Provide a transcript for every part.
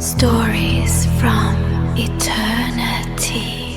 Stories from eternity.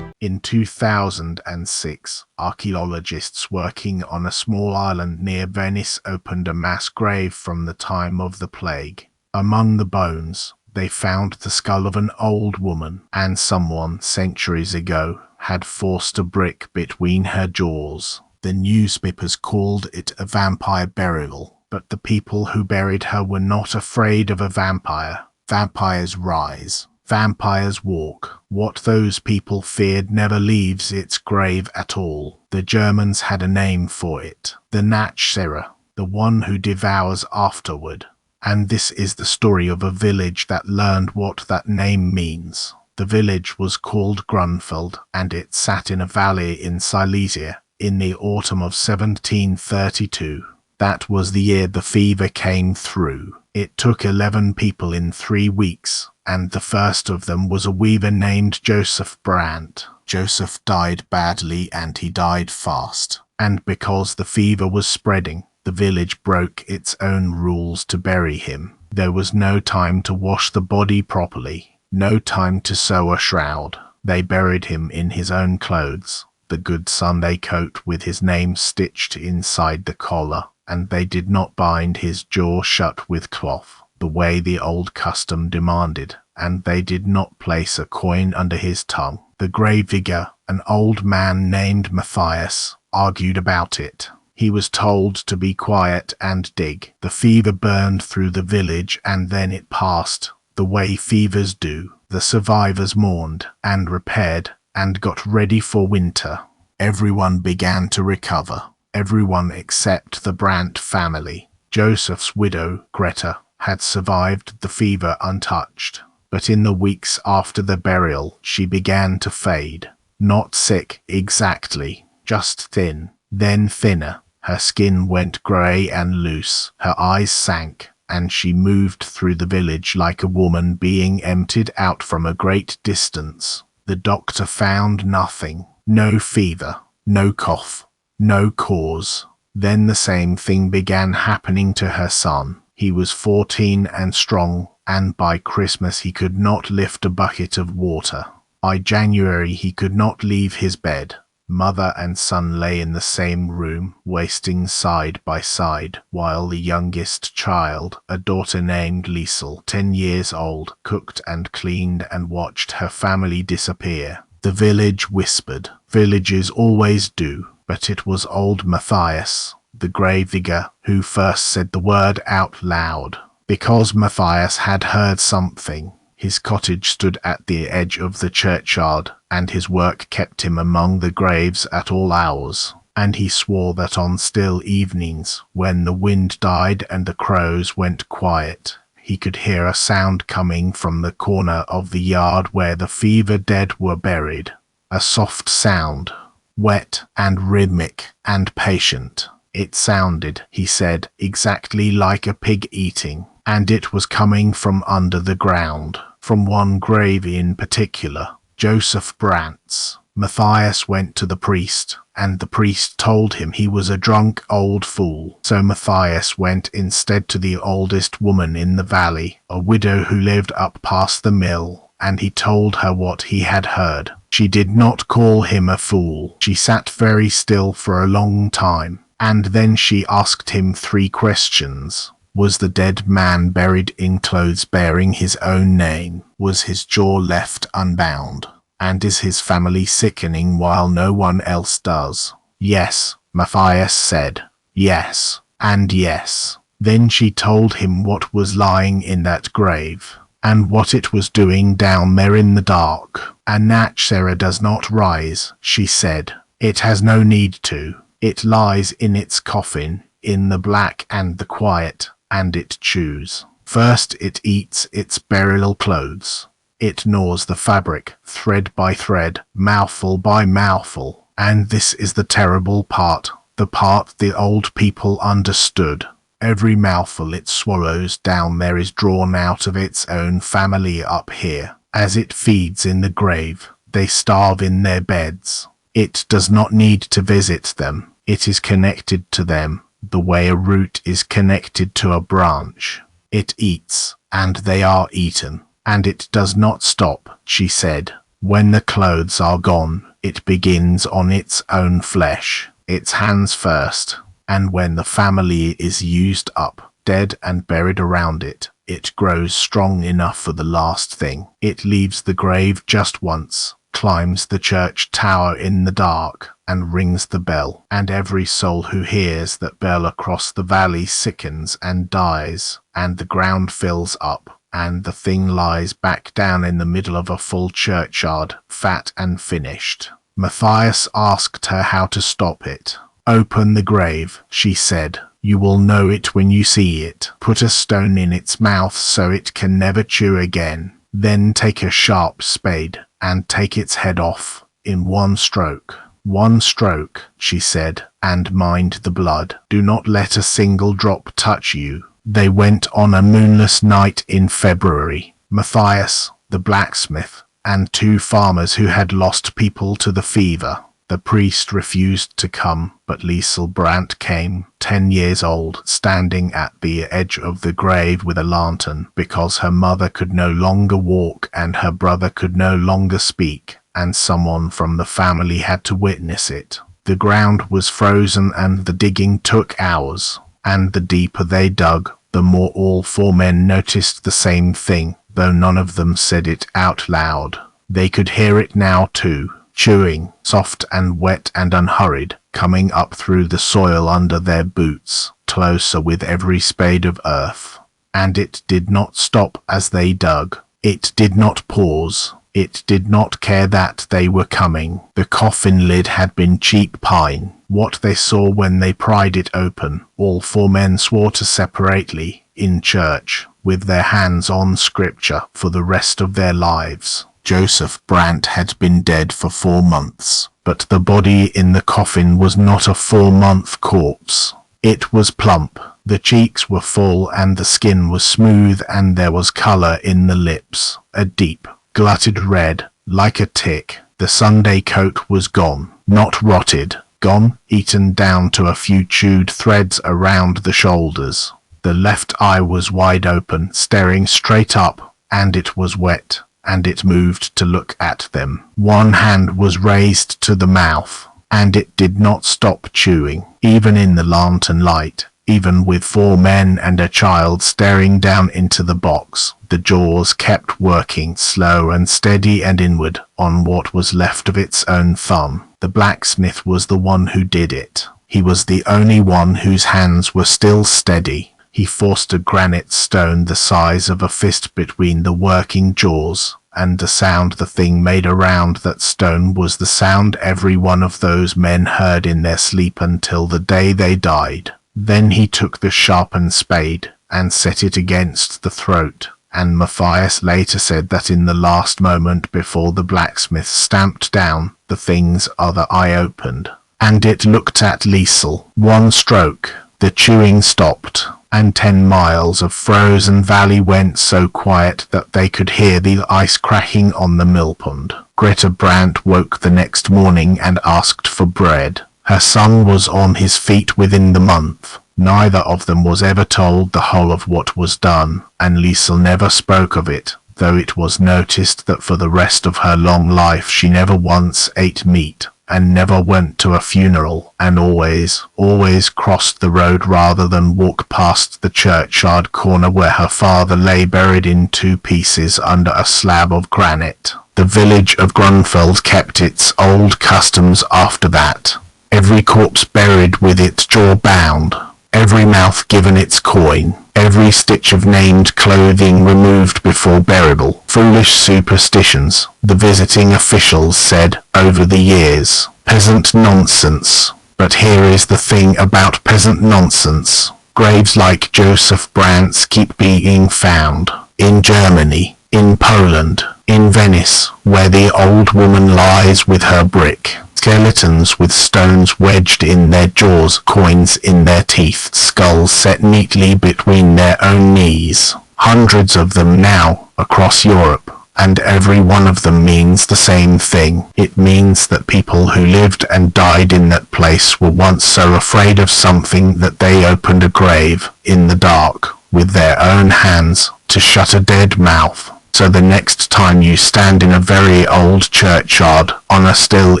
In 2006, archaeologists working on a small island near Venice opened a mass grave from the time of the plague. Among the bones, they found the skull of an old woman, and someone, centuries ago, had forced a brick between her jaws. The newspapers called it a vampire burial, but the people who buried her were not afraid of a vampire. Vampires rise. Vampires walk. What those people feared never leaves its grave at all. The Germans had a name for it. The Nachzehrer, the one who devours afterward. And this is the story of a village that learned what that name means. The village was called Grunfeld, and it sat in a valley in Silesia in the autumn of 1732. That was the year the fever came through. It took 11 people in 3 weeks, and the first of them was a weaver named Joseph Brandt. Joseph died badly, and he died fast. And because the fever was spreading, the village broke its own rules to bury him. There was no time to wash the body properly, no time to sew a shroud. They buried him in his own clothes, the good Sunday coat with his name stitched inside the collar, and they did not bind his jaw shut with cloth, the way the old custom demanded, and they did not place a coin under his tongue. The gravedigger, an old man named Matthias, argued about it. He was told to be quiet and dig. The fever burned through the village, and then it passed, the way fevers do. The survivors mourned and repaired and got ready for winter. Everyone began to recover. Everyone except the Brandt family. Joseph's widow, Greta, had survived the fever untouched. But in the weeks after the burial, she began to fade. Not sick exactly, just thin, then thinner. Her skin went grey and loose, her eyes sank, and she moved through the village like a woman being emptied out from a great distance. The doctor found nothing. No fever, no cough, no cause. Then the same thing began happening to her son. He was 14 and strong, and by Christmas he could not lift a bucket of water. By January he could not leave his bed. Mother and son lay in the same room, wasting side by side, while the youngest child, a daughter named Liesel, 10 years old, cooked and cleaned and watched her family disappear. The village whispered. Villages always do, but it was old Matthias, the gravedigger, who first said the word out loud. Because Matthias had heard something. His cottage stood at the edge of the churchyard, and his work kept him among the graves at all hours. And he swore that on still evenings, when the wind died and the crows went quiet, he could hear a sound coming from the corner of the yard where the fever dead were buried. A soft sound, wet and rhythmic and patient. It sounded, he said, exactly like a pig eating, and it was coming from under the ground. From one grave in particular, Joseph Brandt's. Matthias went to the priest, and the priest told him he was a drunk old fool. So Matthias went instead to the oldest woman in the valley, a widow who lived up past the mill, and he told her what he had heard. She did not call him a fool. She sat very still for a long time, and then she asked him 3 questions. Was the dead man buried in clothes bearing his own name? Was his jaw left unbound? And is his family sickening while no one else does? Yes, Matthias said. Yes, and yes. Then she told him what was lying in that grave, and what it was doing down there in the dark. A Nachzehrer does not rise, she said. It has no need to. It lies in its coffin, in the black and the quiet, and it chews. First it eats its burial clothes. It gnaws the fabric, thread by thread, mouthful by mouthful. And this is the terrible part, the part the old people understood. Every mouthful it swallows down there is drawn out of its own family up here. As it feeds in the grave, They starve in their beds. It does not need to visit them. It is connected to them, the way a root is connected to a branch. It eats, and they are eaten. And it does not stop, she said. When the clothes are gone, it begins on its own flesh, its hands first. And when the family is used up, dead and buried around it, it grows strong enough for the last thing. It leaves the grave just once, climbs the church tower in the dark, and rings the bell. And every soul who hears that bell across the valley sickens and dies, and the ground fills up, and the thing lies back down in the middle of a full churchyard, fat and finished. Matthias asked her how to stop it. "Open the grave," she said. "You will know it when you see it. Put a stone in its mouth so it can never chew again. Then take a sharp spade and take its head off in one stroke." "One stroke," she said, "and mind the blood. Do not let a single drop touch you." They went on a moonless night in February. Matthias, the blacksmith, and 2 farmers who had lost people to the fever. The priest refused to come, but Liesel Brandt came, 10 years old, standing at the edge of the grave with a lantern, because her mother could no longer walk and her brother could no longer speak, and someone from the family had to witness it. The ground was frozen and the digging took hours, and the deeper they dug, the more all 4 men noticed the same thing, though none of them said it out loud. They could hear it now too. Chewing, soft and wet and unhurried, coming up through the soil under their boots, closer with every spade of earth. And it did not stop as they dug. It did not pause. It did not care that they were coming. The coffin lid had been cheap pine. What they saw when they pried it open, all 4 men swore to separately, in church, with their hands on scripture, for the rest of their lives. Joseph Brandt had been dead for 4 months, but the body in the coffin was not a 4-month corpse. It was plump, the cheeks were full and the skin was smooth and there was colour in the lips, a deep, glutted red, like a tick. The Sunday coat was gone, not rotted, gone, eaten down to a few chewed threads around the shoulders. The left eye was wide open, staring straight up, and it was wet. And it moved to look at them. One hand was raised to the mouth, and it did not stop chewing, even in the lantern light, even with 4 men and a child staring down into the box. The jaws kept working, slow and steady and inward, on what was left of its own thumb. The blacksmith was the one who did it. He was the only one whose hands were still steady. He forced a granite stone the size of a fist between the working jaws, and the sound the thing made around that stone was the sound every one of those men heard in their sleep until the day they died. Then he took the sharpened spade and set it against the throat, and Matthias later said that in the last moment before the blacksmith stamped down the thing's other eye opened, and it looked at Liesel. One stroke. The chewing stopped, and 10 miles of frozen valley went so quiet that they could hear the ice cracking on the millpond. Greta Brandt woke the next morning and asked for bread. Her son was on his feet within the month. Neither of them was ever told the whole of what was done, and Liesel never spoke of it, though it was noticed that for the rest of her long life she never once ate meat, and never went to a funeral, and always crossed the road rather than walk past the churchyard corner where her father lay buried in 2 pieces under a slab of granite. The village of Grunfeld kept its old customs after that. Every corpse buried with its jaw bound, every mouth given its coin, every stitch of named clothing removed before burial. Foolish superstitions, the visiting officials said over the years. Peasant nonsense. But here is the thing about peasant nonsense. Graves like Joseph Brandt's keep being found. In Germany, in Poland, in Venice, where the old woman lies with her brick. Skeletons with stones wedged in their jaws, coins in their teeth, skulls set neatly between their own knees. Hundreds of them now, across Europe. and every one of them means the same thing. It means that people who lived and died in that place were once so afraid of something that they opened a grave in the dark with their own hands to shut a dead mouth. So the next time you stand in a very old churchyard on a still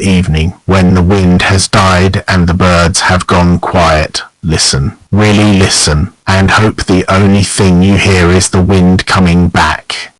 evening, when the wind has died and the birds have gone quiet, listen, really listen, and hope the only thing you hear is the wind coming back.